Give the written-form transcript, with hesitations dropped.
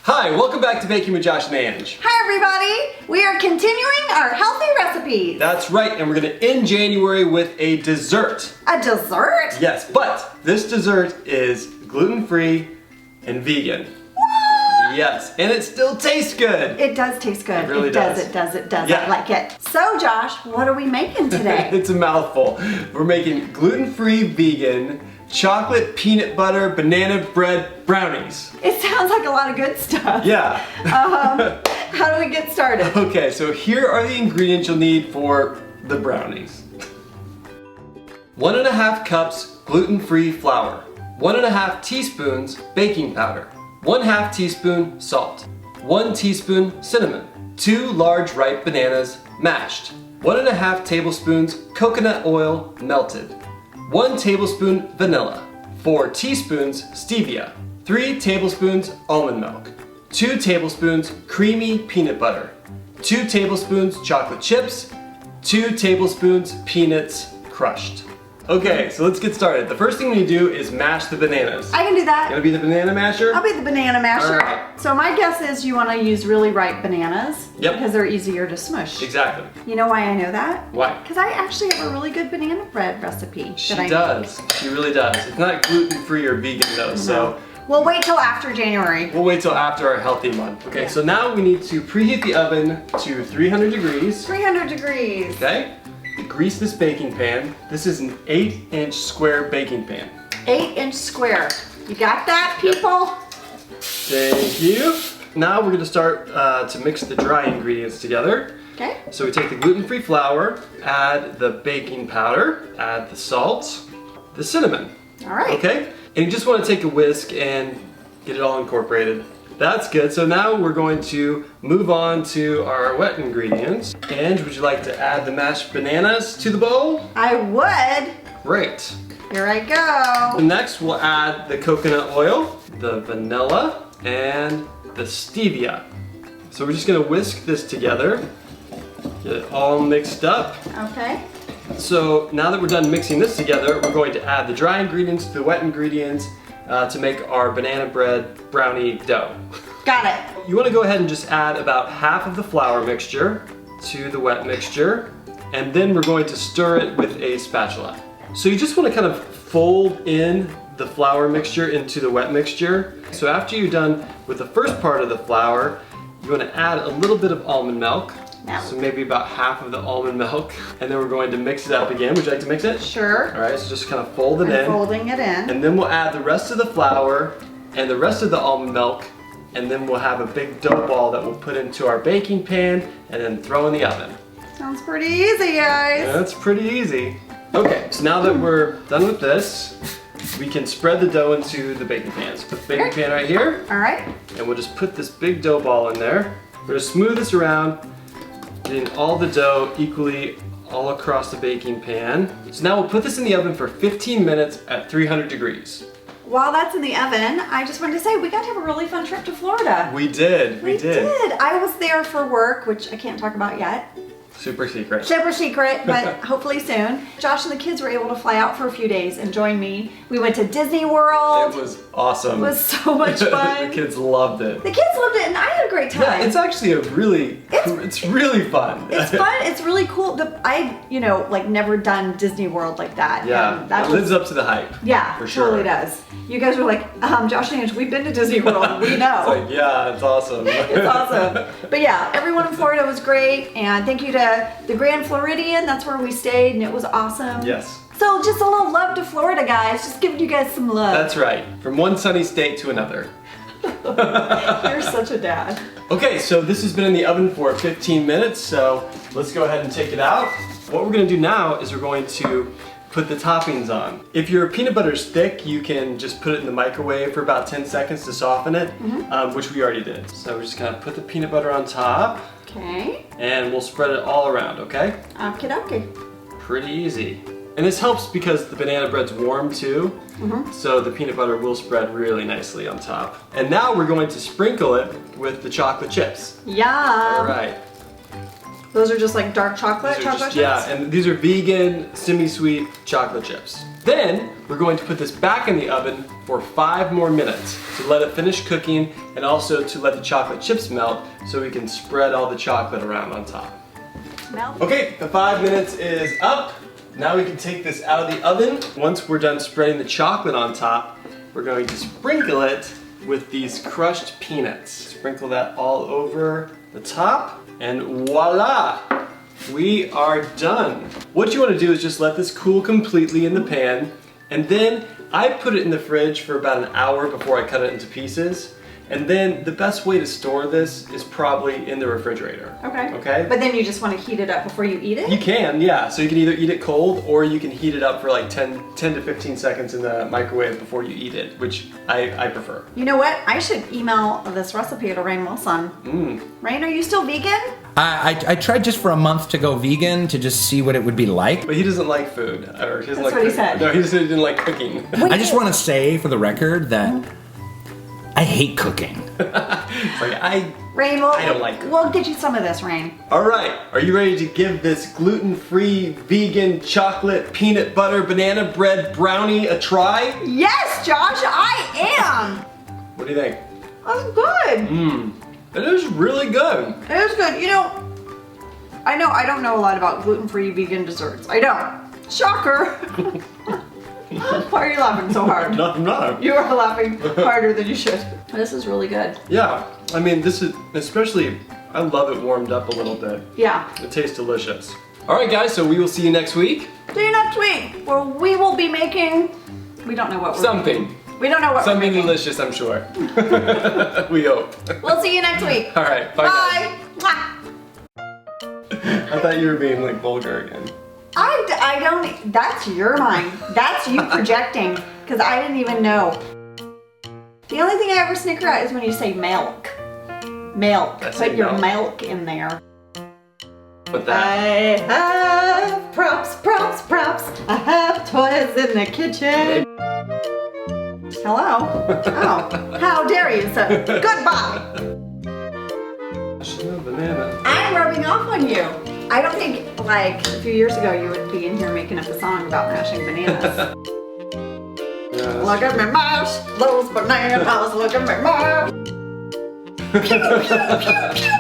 Hi, welcome back to Baking with Josh and Ange. Hi everybody! We are continuing our healthy recipes. That's right, and we're gonna end January with a dessert. A dessert? Yes, but this dessert is gluten-free and vegan. What? Yes, and it still tastes good. It does taste good. It really does. It does. Yeah. I like it. So Josh, what are we making today? It's a mouthful. We're making gluten-free vegan chocolate peanut butter banana bread brownies. It sounds like a lot of good stuff. Yeah. How do we get started? Okay, so here are the ingredients you'll need for the brownies. 1½ cups gluten-free flour. 1½ teaspoons baking powder. 1/2 teaspoon salt. 1 teaspoon cinnamon. 2 large ripe bananas mashed. 1½ tablespoons coconut oil melted. 1 tablespoon vanilla. 4 teaspoons stevia. 3 tablespoons almond milk. 2 tablespoons creamy peanut butter. 2 tablespoons chocolate chips. 2 tablespoons peanuts crushed. Okay, so let's get started. The first thing we need to do is mash the bananas. I can do that. You gonna be the banana masher? I'll be the banana masher. All right. So my guess is you want to use really ripe bananas. Yep. Because they're easier to smush. Exactly. You know why I know that? Why? Because I actually have a really good banana bread recipe. She that I does. She really does. It's not gluten-free or vegan though, so we'll wait till after January. we'll wait till after our healthy month. Okay, Yeah. so now we need to preheat the oven to 300 degrees. 300 degrees. Okay? Grease this baking pan. This is an 8-inch square baking pan. 8-inch square. You got that, people? Thank you. Now we're gonna start to mix the dry ingredients together. Okay. So we take the gluten-free flour, add the baking powder, add the salt, the cinnamon. All right. Okay? And you just want to take a whisk and get it all incorporated. That's good. So now we're going to move on to our wet ingredients. Ange, would you like to add the mashed bananas to the bowl? I would. Great. Here I go. Next, we'll add the coconut oil, the vanilla, and the stevia. So we're just gonna whisk this together, get it all mixed up. Okay. So now that we're done mixing this together, we're going to add the dry ingredients to the wet ingredients to make our banana bread brownie dough. Got it. You want to go ahead and just add about half of the flour mixture to the wet mixture, and then we're going to stir it with a spatula. So you just want to kind of fold in the flour mixture into the wet mixture. So after you're done with the first part of the flour, you want to add a little bit of almond milk. So maybe about half of the almond milk, and then we're going to mix it up again. Would you like to mix it? Sure. All right, so just kind of fold it in. Folding it in. And then we'll add the rest of the flour and the rest of the almond milk, and then we'll have a big dough ball that we'll put into our baking pan and then throw in the oven. Sounds pretty easy, guys. That's pretty easy. Okay, so now that we're done with this, we can spread the dough into the baking pan. So put the baking pan right here, All right. and we'll just put this big dough ball in there. We're gonna smooth this around, getting all the dough equally all across the baking pan. So now we'll put this in the oven for 15 minutes at 300 degrees. While that's in the oven, I just wanted to say we got to have a really fun trip to Florida. We did. We did. I was there for work, which I can't talk about yet. Super secret. Super secret, but hopefully soon. Josh and the kids were able to fly out for a few days and join me. We went to Disney World. It was awesome. It was so much fun. The kids loved it. The kids loved it and I had a great time. Yeah, it's actually a really, it's really fun. It's fun. It's really cool. I, like never done Disney World like that. Yeah, And that it lives up to the hype. Yeah, for sure. Totally does. You guys were like, Josh and Ange, we've been to Disney World. We know. It's like, yeah, it's awesome. It's awesome. But yeah, everyone in Florida was great. And thank you to the Grand Floridian. That's where we stayed and it was awesome. Yes. So just a little love to Florida, guys. Just giving you guys some love. That's right. From one sunny state to another. You're such a dad. Okay, so this has been in the oven for 15 minutes, so let's go ahead and take it out. What we're gonna do now is we're going to put the toppings on. If your peanut butter is thick, you can just put it in the microwave for about 10 seconds to soften it, which we already did. So we're just gonna put the peanut butter on top. Okay. And we'll spread it all around, okay? Okie dokie. Pretty easy. And this helps because the banana bread's warm too, so the peanut butter will spread really nicely on top. And now we're going to sprinkle it with the chocolate chips. Yum. All right. Those are just like dark chocolate These are chips? yeah, and these are vegan, semi-sweet chocolate chips. Then we're going to put this back in the oven for 5 more minutes to let it finish cooking and also to let the chocolate chips melt so we can spread all the chocolate around on top. Melt. Okay, the 5 minutes is up. Now we can take this out of the oven. Once we're done spreading the chocolate on top, we're going to sprinkle it with these crushed peanuts. Sprinkle that all over the top, and voila! We are done. What you want to do is just let this cool completely in the pan, and then I put it in the fridge for about an hour before I cut it into pieces. And then the best way to store this is probably in the refrigerator. Okay. Okay? But then you just want to heat it up before you eat it? You can, yeah. So you can either eat it cold or you can heat it up for like 10 to 15 seconds in the microwave before you eat it, which I prefer. You know what? I should email this recipe to Rain Wilson. Rain, are you still vegan? I tried just for a month to go vegan to just see what it would be like. But he doesn't like food. Or he doesn't That's like what he said. No, he said he didn't like cooking. I just want to say for the record that I hate cooking. It's like, Rain, I don't like cooking. We'll get you some of this, Rain. All right, are you ready to give this gluten-free, vegan, chocolate, peanut butter, banana bread brownie a try? Yes, Josh, I am. What do you think? That's good. It is really good. It is good. You know I don't know a lot about gluten-free vegan desserts. I don't. Shocker. Why are you laughing so hard? No. You are laughing harder than you should. This is really good. Yeah, I mean, this is, especially, I love it warmed up a little bit. Yeah. It tastes delicious. All right, guys, so we will see you next week. See you next week, where we will be making, we don't know what we're Something. making. We don't know what Something we're making. delicious, I'm sure. We hope. We'll see you next week. All right, bye. Bye. Guys. I thought you were being like vulgar again. I don't, that's your mind. That's you projecting, because I didn't even know. The only thing I ever snicker at is when you say milk. Milk. I say Put your milk. milk in there. But that. I have props. I have toys in the kitchen. Hello? Oh, how dare you, sir? Goodbye. Banana. I'm rubbing off on you. I don't think, like, a few years ago you would be in here making up a song about mashing bananas. Yeah. Look at me mash those bananas, look at me mash. Pew, pew, pew, pew, pew.